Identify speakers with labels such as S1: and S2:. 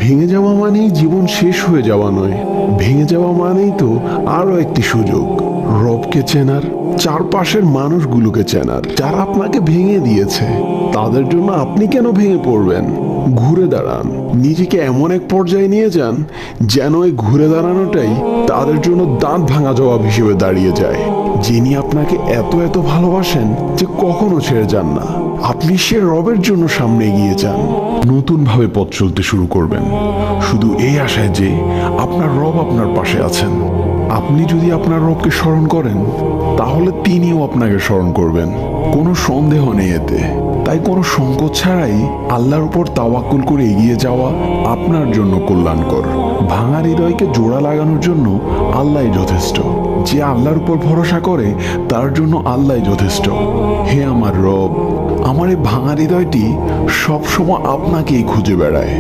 S1: ভেঙে যাওয়া মানেই জীবন শেষ হয়ে যাওয়া নয়, ভেঙে যাওয়া মানেই তো আরো একটি সুযোগ রবকে চেনার, চারপাশের মানুষগুলোকে চেনার যারা আপনাকে ভেঙে দিয়েছে। তাদের জন্য আপনি কেন ভেঙে পড়বেন? ঘুরে দাঁড়ান, নিজেকে এমন এক পর্যায়ে নিয়ে যান যেন এই ঘুরে দাঁড়ানোটাই তাদের জন্য দাঁত ভাঙা জবাব হিসেবে দাঁড়িয়ে যায়। যিনি আপনাকে এত এত ভালোবাসেন যে কখনো ছেড়ে যান না, আপনি সে রবের জন্য সামনে এগিয়ে যান। নতুন ভাবে পথ চলতে শুরু করবেন, শুধু এই আশায় যে আপনার রব আপনার পাশে আছেন। আপনি যদি আপনার রবকে স্মরণ করেন, তাহলে তিনিও আপনাকে স্মরণ করবেন, কোনো সন্দেহ নেই এতে। তাই কোনো সংকোচ ছাড়াই আল্লাহর উপর তাওয়াক্কুল করে এগিয়ে যাওয়া আপনার জন্য কল্যাণকর। ভাঙা হৃদয়কে জোড়া লাগানোর জন্য আল্লাহই যথেষ্ট। যে আল্লাহর উপর ভরসা করে তার জন্য আল্লাহই যথেষ্ট। হে আমার রব, আমার এই ভাঙা হৃদয়টি সবসময় আপনাকেই খুঁজে বেড়ায়।